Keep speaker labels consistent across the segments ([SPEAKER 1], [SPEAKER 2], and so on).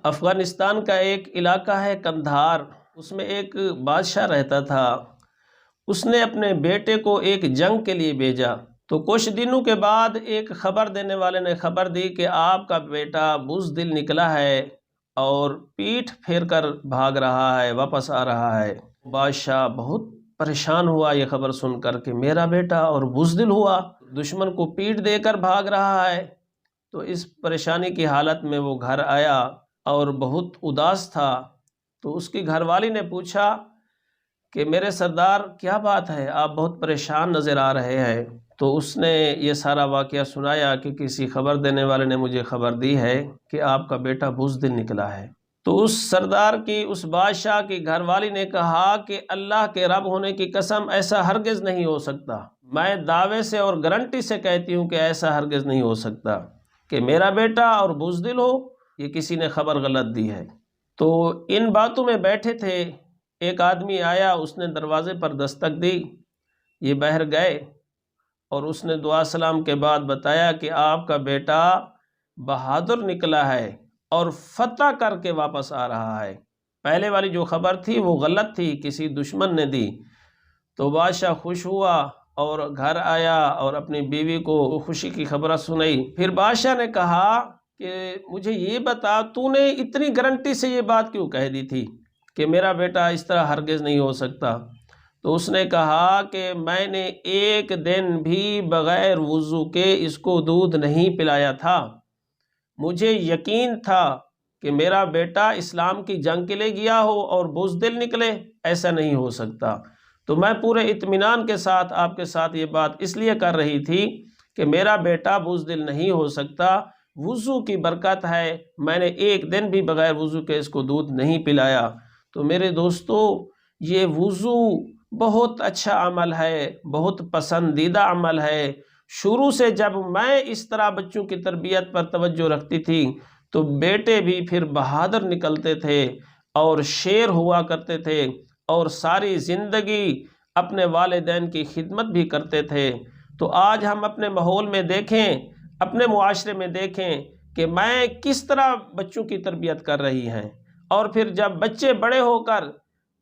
[SPEAKER 1] افغانستان کا ایک علاقہ ہے کندھار، اس میں ایک بادشاہ رہتا تھا۔ اس نے اپنے بیٹے کو ایک جنگ کے لیے بھیجا تو کچھ دنوں کے بعد ایک خبر دینے والے نے خبر دی کہ آپ کا بیٹا بزدل نکلا ہے اور پیٹھ پھیر کر بھاگ رہا ہے، واپس آ رہا ہے۔ بادشاہ بہت پریشان ہوا یہ خبر سن کر کہ میرا بیٹا اور بزدل ہوا، دشمن کو پیٹھ دے کر بھاگ رہا ہے۔ تو اس پریشانی کی حالت میں وہ گھر آیا اور بہت اداس تھا۔ تو اس کی گھر والی نے پوچھا کہ میرے سردار کیا بات ہے، آپ بہت پریشان نظر آ رہے ہیں۔ تو اس نے یہ سارا واقعہ سنایا کہ کسی خبر دینے والے نے مجھے خبر دی ہے کہ آپ کا بیٹا بزدل نکلا ہے۔ تو اس سردار کی، اس بادشاہ کی گھر والی نے کہا کہ اللہ کے رب ہونے کی قسم، ایسا ہرگز نہیں ہو سکتا۔ میں دعوے سے اور گارنٹی سے کہتی ہوں کہ ایسا ہرگز نہیں ہو سکتا کہ میرا بیٹا اور بزدل ہو، یہ کسی نے خبر غلط دی ہے۔ تو ان باتوں میں بیٹھے تھے، ایک آدمی آیا، اس نے دروازے پر دستک دی، یہ باہر گئے اور اس نے دعا سلام کے بعد بتایا کہ آپ کا بیٹا بہادر نکلا ہے اور فتح کر کے واپس آ رہا ہے۔ پہلے والی جو خبر تھی وہ غلط تھی، کسی دشمن نے دی۔ تو بادشاہ خوش ہوا اور گھر آیا اور اپنی بیوی کو خوشی کی خبر سنائی۔ پھر بادشاہ نے کہا کہ مجھے یہ بتا، تو نے اتنی گارنٹی سے یہ بات کیوں کہہ دی تھی کہ میرا بیٹا اس طرح ہرگز نہیں ہو سکتا؟ تو اس نے کہا کہ میں نے ایک دن بھی بغیر وضو کے اس کو دودھ نہیں پلایا تھا۔ مجھے یقین تھا کہ میرا بیٹا اسلام کی جنگ کے لیے گیا ہو اور بزدل نکلے، ایسا نہیں ہو سکتا۔ تو میں پورے اطمینان کے ساتھ آپ کے ساتھ یہ بات اس لیے کر رہی تھی کہ میرا بیٹا بزدل نہیں ہو سکتا، وضو کی برکت ہے، میں نے ایک دن بھی بغیر وضو کے اس کو دودھ نہیں پلایا۔ تو میرے دوستو، یہ وضو بہت اچھا عمل ہے، بہت پسندیدہ عمل ہے۔ شروع سے جب میں اس طرح بچوں کی تربیت پر توجہ رکھتی تھی تو بیٹے بھی پھر بہادر نکلتے تھے اور شیر ہوا کرتے تھے اور ساری زندگی اپنے والدین کی خدمت بھی کرتے تھے۔ تو آج ہم اپنے ماحول میں دیکھیں، اپنے معاشرے میں دیکھیں کہ میں کس طرح بچوں کی تربیت کر رہی ہیں، اور پھر جب بچے بڑے ہو کر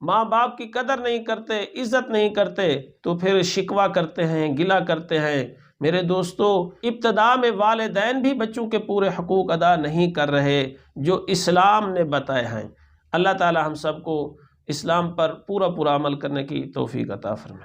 [SPEAKER 1] ماں باپ کی قدر نہیں کرتے، عزت نہیں کرتے، تو پھر شکوہ کرتے ہیں، گلہ کرتے ہیں۔ میرے دوستو، ابتدا میں والدین بھی بچوں کے پورے حقوق ادا نہیں کر رہے جو اسلام نے بتائے ہیں۔ اللہ تعالی ہم سب کو اسلام پر پورا عمل کرنے کی توفیق عطا فرمائے۔